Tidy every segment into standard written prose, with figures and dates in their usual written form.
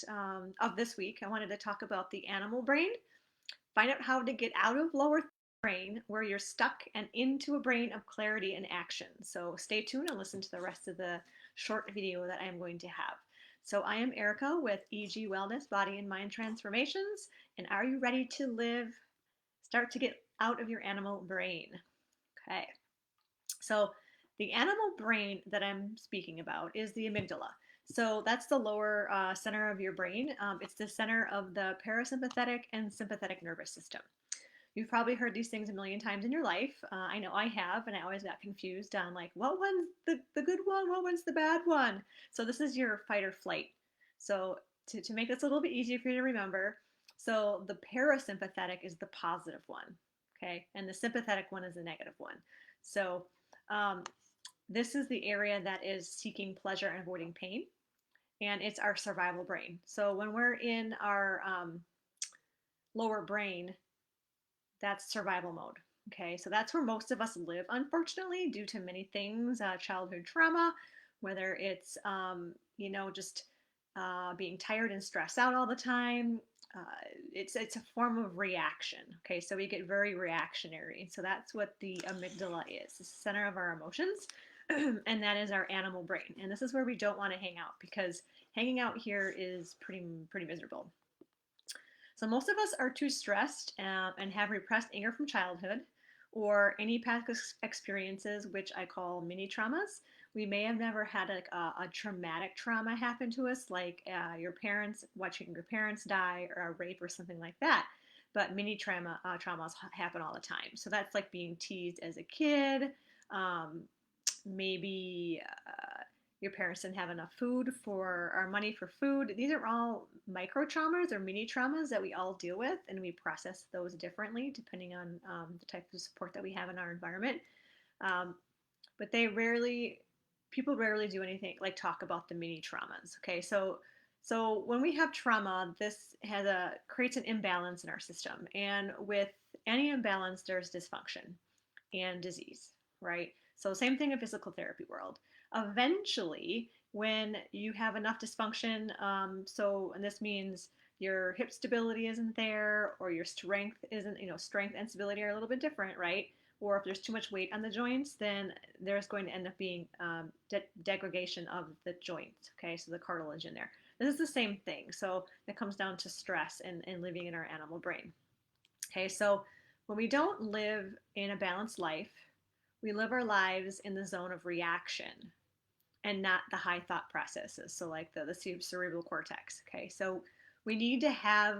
of this week, I wanted to talk about the animal brain, find out how to get out of lower brain where you're stuck and into a brain of clarity and action. So stay tuned and listen to the rest of the short video that I'm going to have. So I am Erica with EG Wellness Body and Mind Transformations, and are you ready to start to get out of your animal brain? Okay. So the animal brain that I'm speaking about is the amygdala. So that's the lower center of your brain. It's the center of the parasympathetic and sympathetic nervous system. You've probably heard these things a million times in your life. I know I have, and I always got confused on like, what one's the good one? What one's the bad one? So this is your fight or flight. So to make this a little bit easier for you to remember, so the parasympathetic is the positive one, okay? And the sympathetic one is the negative one. So um, this is the area that is seeking pleasure and avoiding pain, and it's our survival brain. So when we're in our lower brain, that's survival mode. Okay, so that's where most of us live, unfortunately, due to many things, childhood trauma, whether it's, just being tired and stressed out all the time. It's a form of reaction. Okay, so we get very reactionary. So that's what the amygdala is, the center of our emotions, and that is our animal brain. And this is where we don't want to hang out because hanging out here is pretty miserable. So most of us are too stressed and have repressed anger from childhood or any past experiences, which I call mini traumas. We may have never had a traumatic trauma happen to us, like watching your parents die, or a rape, or something like that. But mini traumas happen all the time. So that's like being teased as a kid, maybe your parents didn't have enough food for our money for food. These are all micro traumas or mini traumas that we all deal with, and we process those differently depending on the type of support that we have in our environment. Um, but people rarely do anything like talk about the mini traumas. Okay, so when we have trauma, this creates an imbalance in our system, and with any imbalance, there's dysfunction and disease, right? So same thing in physical therapy world. Eventually, when you have enough dysfunction, and this means your hip stability isn't there, or your strength isn't, strength and stability are a little bit different, right? Or if there's too much weight on the joints, then there's going to end up being degradation of the joints, okay? So the cartilage in there. This is the same thing. So it comes down to stress and living in our animal brain. Okay, so when we don't live in a balanced life, we live our lives in the zone of reaction and not the high thought processes. So, like the cerebral cortex. Okay, so we need to have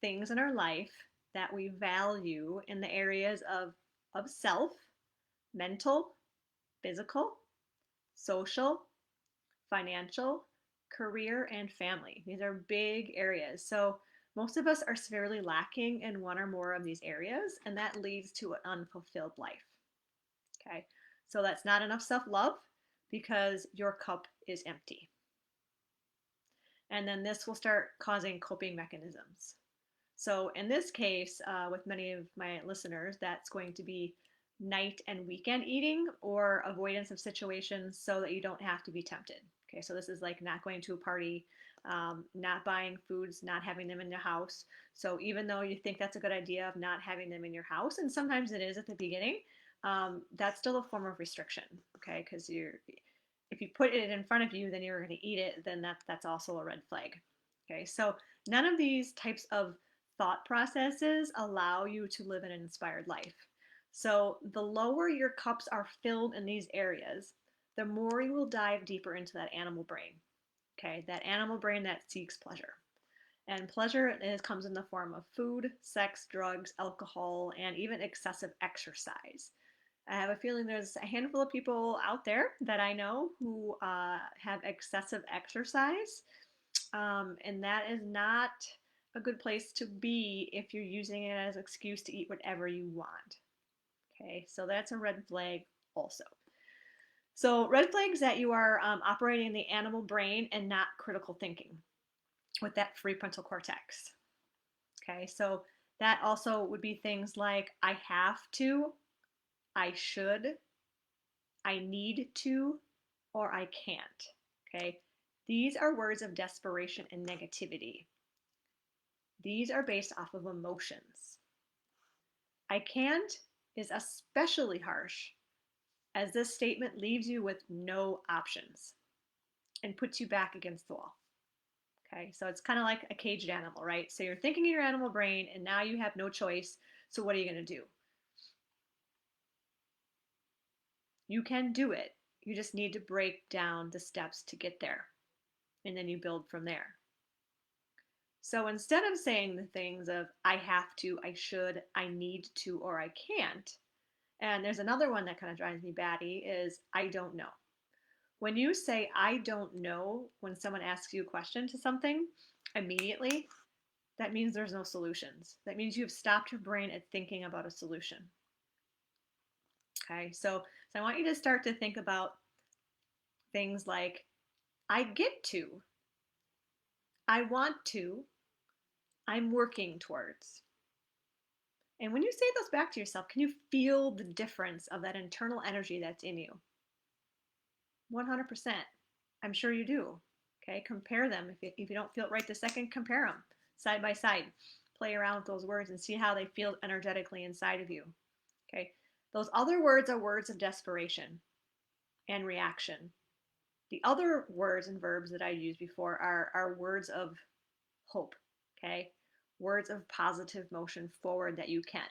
things in our life that we value in the areas of self, mental, physical, social, financial, career, and family. These are big areas. So, most of us are severely lacking in one or more of these areas, and that leads to an unfulfilled life. Okay, so that's not enough self love because your cup is empty. And then this will start causing coping mechanisms. So, in this case, with many of my listeners, that's going to be night and weekend eating or avoidance of situations so that you don't have to be tempted. Okay, so this is like not going to a party, not buying foods, not having them in your house. So, even though you think that's a good idea of not having them in your house, and sometimes it is at the beginning, that's still a form of restriction. Okay, because if you put it in front of you, then you're going to eat it, then that's also a red flag. Okay, so none of these types of thought processes allow you to live an inspired life. So the lower your cups are filled in these areas, the more you will dive deeper into that animal brain. Okay, that animal brain that seeks pleasure. And pleasure comes in the form of food, sex, drugs, alcohol, and even excessive exercise. I have a feeling there's a handful of people out there that I know who have excessive exercise, and that is not a good place to be if you're using it as an excuse to eat whatever you want. Okay, so that's a red flag also. So, red flags that you are operating the animal brain and not critical thinking with that prefrontal cortex. Okay, so that also would be things like I have to, I should, I need to, or I can't. Okay, These are words of desperation and negativity. These are based off of emotions. I can't is especially harsh, as this statement leaves you with no options and puts you back against the wall. Okay, so it's kind of like a caged animal, right? So you're thinking in your animal brain, and now you have no choice. So what are you going to do? You can do it. You just need to break down the steps to get there, and then you build from there. So instead of saying the things of I have to, I should, I need to, or I can't, and there's another one that kind of drives me batty is I don't know. When you say I don't know, when someone asks you a question to something, immediately, that means there's no solutions. That means you've stopped your brain at thinking about a solution. Okay, so I want you to start to think about things like I get to, I want to, I'm working towards. And when you say those back to yourself, can you feel the difference of that internal energy that's in you? 100%. I'm sure you do. Okay, compare them. If you don't feel it right this second, compare them side by side. Play around with those words and see how they feel energetically inside of you. Okay, those other words are words of desperation and reaction. The other words and verbs that I used before are words of hope. Okay, words of positive motion forward that you can.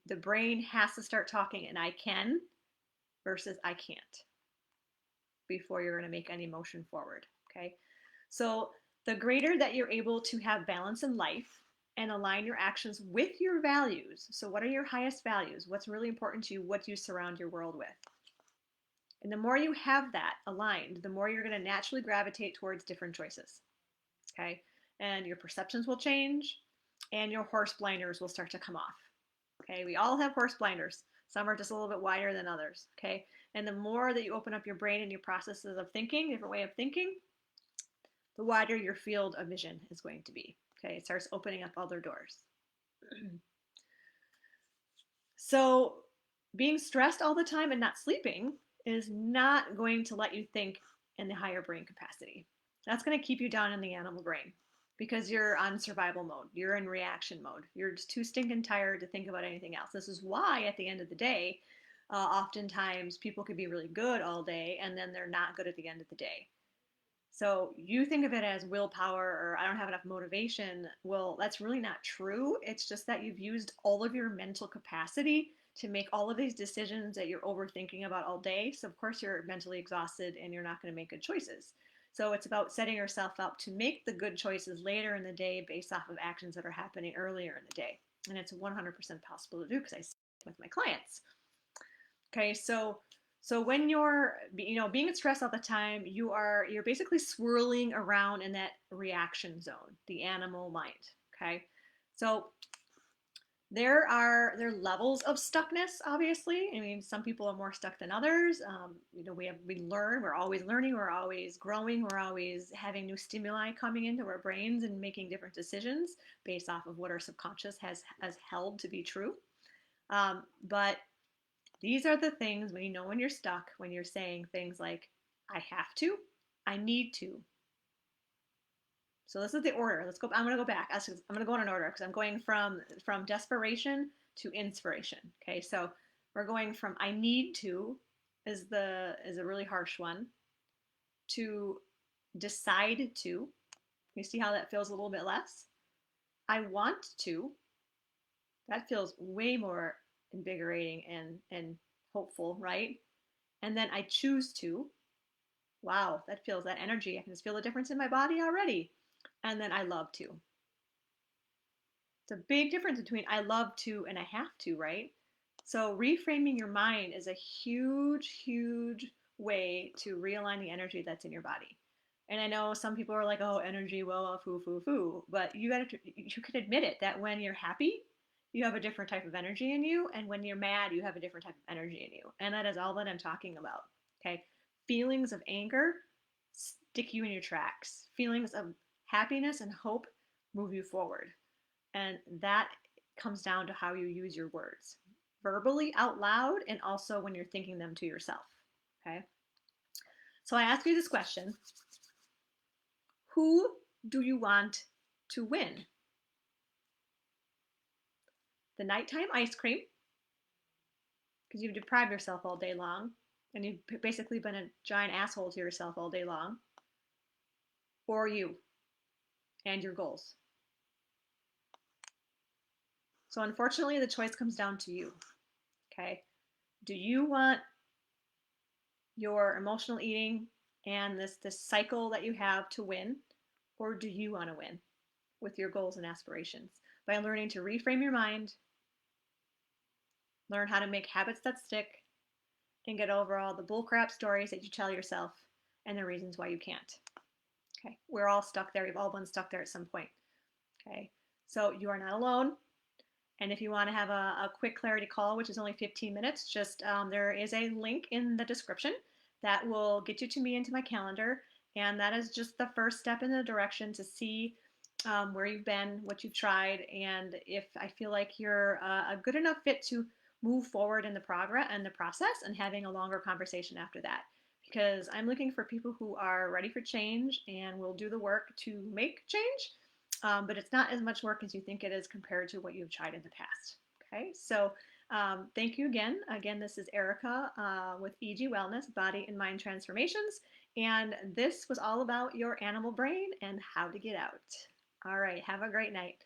The brain has to start talking and I can versus I can't before you're going to make any motion forward. Okay, so the greater that you're able to have balance in life and align your actions with your values. So, what are your highest values? What's really important to you? What do you surround your world with? And the more you have that aligned, the more you're going to naturally gravitate towards different choices. Okay, and your perceptions will change and your horse blinders will start to come off. Okay, we all have horse blinders. Some are just a little bit wider than others. Okay, and the more that you open up your brain and your processes of thinking, different way of thinking, the wider your field of vision is going to be. Okay, it starts opening up other doors. So, being stressed all the time and not sleeping is not going to let you think in the higher brain capacity. That's going to keep you down in the animal brain because you're on survival mode. You're in reaction mode. You're just too stinking tired to think about anything else. This is why, at the end of the day, oftentimes people could be really good all day and then they're not good at the end of the day. So you think of it as willpower or I don't have enough motivation. Well, that's really not true. It's just that you've used all of your mental capacity to make all of these decisions that you're overthinking about all day. So, of course, you're mentally exhausted and you're not going to make good choices. So, it's about setting yourself up to make the good choices later in the day based off of actions that are happening earlier in the day. And it's 100% possible to do because I see it with my clients. Okay, so when you're being stressed all the time, you're basically swirling around in that reaction zone, the animal mind. Okay, so there are levels of stuckness. Obviously, I mean, some people are more stuck than others. We learn. We're always learning. We're always growing. We're always having new stimuli coming into our brains and making different decisions based off of what our subconscious has held to be true. But these are the things when you're stuck, when you're saying things like, I have to, I need to. So this is the order. Let's go. I'm going to go back. I'm going to go in an order because I'm going from desperation to inspiration. Okay, so we're going from I need to is a really harsh one to decide to. You see how that feels a little bit less? I want to. That feels way more invigorating and hopeful, right? And then I choose to. Wow, that energy. I can just feel the difference in my body already. And then I love to. It's a big difference between I love to and I have to, right? So reframing your mind is a huge, huge way to realign the energy that's in your body. And I know some people are like, "Oh, energy, well, foo, foo, foo," but you can admit it that when you're happy, you have a different type of energy in you, and when you're mad, you have a different type of energy in you, and that is all that I'm talking about. Okay, feelings of anger stick you in your tracks. Feelings of happiness and hope move you forward. And that comes down to how you use your words verbally out loud and also when you're thinking them to yourself. Okay. So I ask you this question. Who do you want to win? The nighttime ice cream, because you've deprived yourself all day long and you've basically been a giant asshole to yourself all day long, or you and your goals. So unfortunately, the choice comes down to you. Okay. Do you want your emotional eating and this cycle that you have to win, or do you want to win with your goals and aspirations by learning to reframe your mind, learn how to make habits that stick, and get over all the bullcrap stories that you tell yourself and the reasons why you can't? Okay, we're all stuck there. We've all been stuck there at some point. Okay, so you are not alone. And if you want to have a quick clarity call, which is only 15 minutes, just there is a link in the description that will get you to me into my calendar. And that is just the first step in the direction to see where you've been, what you've tried, and if I feel like you're a good enough fit to move forward in the progress and the process and having a longer conversation after that. Because I'm looking for people who are ready for change and will do the work to make change, but it's not as much work as you think it is compared to what you've tried in the past. Okay, so thank you again. Again, this is Erica with EG Wellness, Body and Mind Transformations, and this was all about your animal brain and how to get out. All right, have a great night.